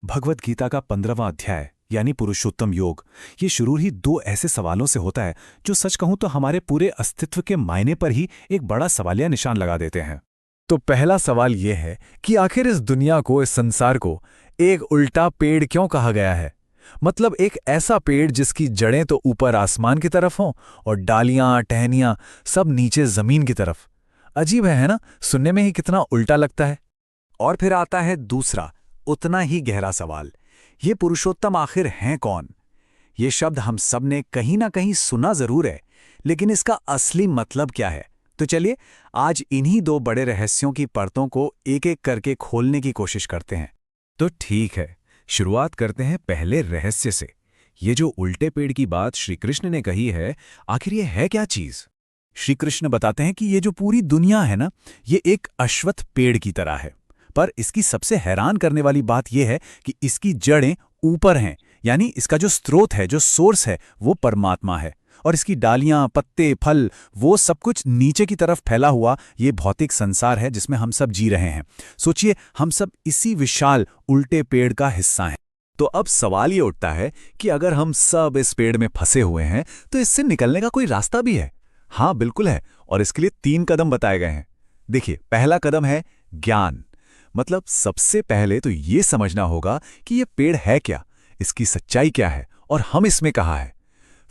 भगवत गीता का 15वां अध्याय यानी पुरुषोत्तम योग, ये शुरू ही दो ऐसे सवालों से होता है जो सच कहूं तो हमारे पूरे अस्तित्व के मायने पर ही एक बड़ा सवालिया निशान लगा देते हैं। तो पहला सवाल यह है कि आखिर इस दुनिया को, इस संसार को एक उल्टा पेड़ क्यों कहा गया है। मतलब एक ऐसा पेड़ जिसकी जड़ें तो ऊपर आसमान की तरफ हों और डालियां, टहनियां सब नीचे जमीन की तरफ। अजीब है ना? सुनने में ही कितना उल्टा लगता है। और फिर आता है दूसरा, उतना ही गहरा सवाल, ये पुरुषोत्तम आखिर हैं कौन? ये शब्द हम सब ने कहीं ना कहीं सुना जरूर है, लेकिन इसका असली मतलब क्या है? तो चलिए आज इन्हीं दो बड़े रहस्यों की परतों को एक एक करके खोलने की कोशिश करते हैं। तो ठीक है, शुरुआत करते हैं पहले रहस्य से। ये जो उल्टे पेड़ की बात श्री कृष्ण ने कही है, आखिर ये है क्या चीज? श्री कृष्ण बताते हैं कि ये जो पूरी दुनिया है ना, ये एक अश्वत्थ पेड़ की तरह है। पर इसकी सबसे हैरान करने वाली बात यह है कि इसकी जड़ें ऊपर हैं, यानी इसका जो स्रोत है, जो सोर्स है, वो परमात्मा है। और इसकी डालियां, पत्ते, फल, वो सब कुछ नीचे की तरफ फैला हुआ ये भौतिक संसार है जिसमें हम सब जी रहे हैं। सोचिए, हम सब इसी विशाल उल्टे पेड़ का हिस्सा हैं। तो अब सवाल ये उठता है कि अगर हम सब इस पेड़ में फंसे हुए हैं तो इससे निकलने का कोई रास्ता भी है? हाँ, बिल्कुल है। और इसके लिए 3 कदम बताए गए हैं। देखिए, पहला कदम है ज्ञान। मतलब सबसे पहले तो ये समझना होगा कि ये पेड़ है क्या, इसकी सच्चाई क्या है और हम इसमें कहाँ है।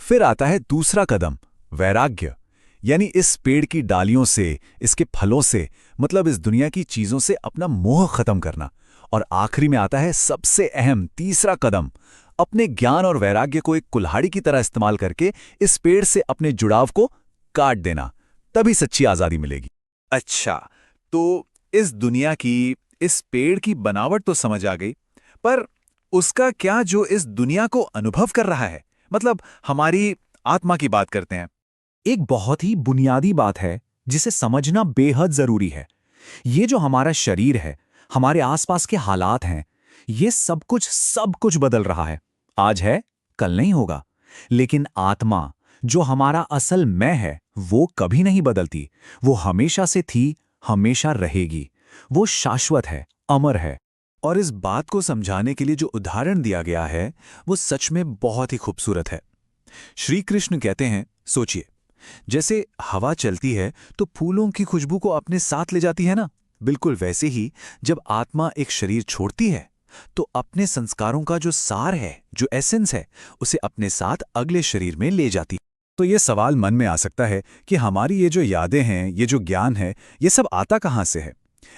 फिर आता है दूसरा कदम, वैराग्य। यानी इस पेड़ की डालियों से, इसके फलों से, मतलब इस दुनिया की चीजों से अपना मोह खत्म करना। और आखिरी में आता है सबसे अहम तीसरा कदम, अपने ज्ञान और वैराग्य को एक कुल्हाड़ी की तरह इस्तेमाल करके इस पेड़ से अपने जुड़ाव को काट देना। तभी सच्ची आजादी मिलेगी। अच्छा, तो इस दुनिया की, इस पेड़ की बनावट तो समझ आ गई, पर उसका क्या जो इस दुनिया को अनुभव कर रहा है? मतलब हमारी आत्मा की बात करते हैं। एक बहुत ही बुनियादी बात है जिसे समझना बेहद जरूरी है। ये जो हमारा शरीर है, हमारे आसपास के हालात हैं, ये सब कुछ बदल रहा है। आज है, कल नहीं होगा। लेकिन आत्मा, जो हमारा असल मैं है, वो कभी नहीं बदलती। वो हमेशा से थी, हमेशा रहेगी। वो शाश्वत है, अमर है। और इस बात को समझाने के लिए जो उदाहरण दिया गया है, वो सच में बहुत ही खूबसूरत है। श्री कृष्ण कहते हैं, सोचिए, जैसे हवा चलती है तो फूलों की खुशबू को अपने साथ ले जाती है ना, बिल्कुल वैसे ही जब आत्मा एक शरीर छोड़ती है तो अपने संस्कारों का जो सार है, जो एसेंस है, उसे अपने साथ अगले शरीर में ले जाती है। तो ये सवाल मन में आ सकता है कि हमारी ये जो यादें हैं, ये जो ज्ञान है, ये सब आता कहाँ से है?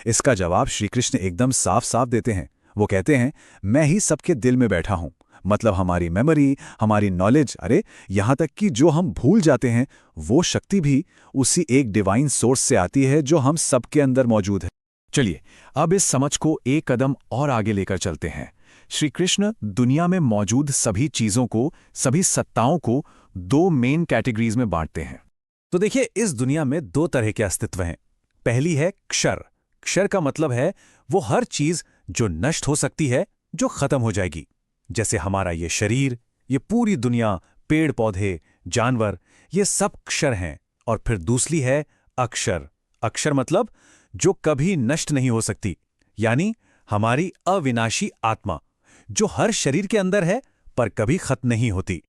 इसका जवाब श्री कृष्ण एकदम साफ साफ देते हैं। वो कहते हैं, मैं ही सबके दिल में बैठा हूं। मतलब हमारी मेमोरी, हमारी नॉलेज, अरे यहां तक कि जो हम भूल जाते हैं, वो शक्ति भी उसी एक डिवाइन सोर्स से आती है जो हम सबके अंदर मौजूद है। चलिए अब इस समझ को एक कदम और आगे लेकर चलते हैं। श्री कृष्ण दुनिया में मौजूद सभी चीजों को, सभी सत्ताओं को 2 मेन कैटेगरीज में बांटते हैं। तो देखिए, इस दुनिया में 2 तरह के अस्तित्व हैं। पहली है क्षर। क्षर का मतलब है वो हर चीज जो नष्ट हो सकती है, जो खत्म हो जाएगी। जैसे हमारा ये शरीर, ये पूरी दुनिया, पेड़ पौधे, जानवर, ये सब क्षर हैं। और फिर दूसरी है अक्षर। अक्षर मतलब जो कभी नष्ट नहीं हो सकती, यानी हमारी अविनाशी आत्मा, जो हर शरीर के अंदर है पर कभी खत्म नहीं होती।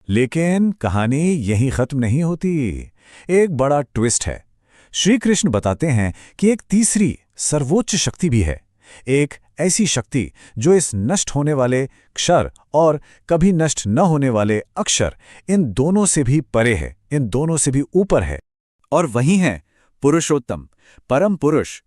लेकिन कहानी यहीं खत्म नहीं होती। एक बड़ा ट्विस्ट है। श्री कृष्ण बताते हैं कि एक तीसरी सर्वोच्च शक्ति भी है। एक ऐसी शक्ति जो इस नष्ट होने वाले क्षर और कभी नष्ट न होने वाले अक्षर, इन दोनों से भी परे है, इन दोनों से भी ऊपर है। और वही है पुरुषोत्तम, परम पुरुष,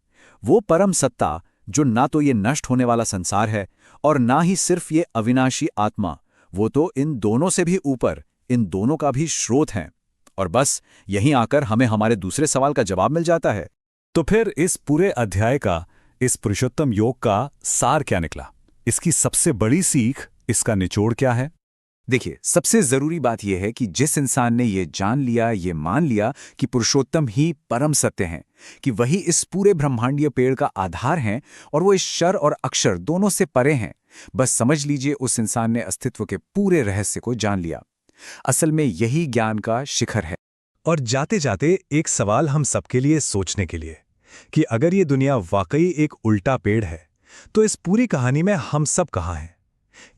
वो परम सत्ता जो ना तो ये नष्ट होने वाला संसार है और ना ही सिर्फ ये अविनाशी आत्मा। वो तो इन दोनों से भी ऊपर, इन दोनों का भी स्रोत है। और बस यहीं आकर हमें हमारे दूसरे सवाल का जवाब मिल जाता है। तो फिर इस पूरे अध्याय का, इस पुरुषोत्तम योग का सार क्या निकला? इसकी सबसे बड़ी सीख, इसका निचोड़ क्या है? देखिए, सबसे जरूरी बात यह है कि जिस इंसान ने ये जान लिया, ये मान लिया कि पुरुषोत्तम ही परम सत्य हैं, कि वही इस पूरे ब्रह्मांडीय पेड़ का आधार हैं और वो इस क्षर और अक्षर दोनों से परे हैं, बस समझ लीजिए उस इंसान ने अस्तित्व के पूरे रहस्य को जान लिया। असल में यही ज्ञान का शिखर है। और जाते जाते एक सवाल हम सबके लिए सोचने के लिए, कि अगर ये दुनिया वाकई एक उल्टा पेड़ है, तो इस पूरी कहानी में हम सब कहाँ हैं?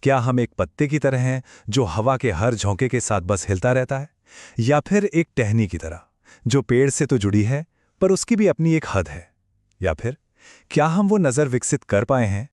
क्या हम एक पत्ते की तरह हैं जो हवा के हर झोंके के साथ बस हिलता रहता है, या फिर एक टहनी की तरह जो पेड़ से तो जुड़ी है पर उसकी भी अपनी एक हद है? या फिर क्या हम वो नज़र विकसित कर पाए हैं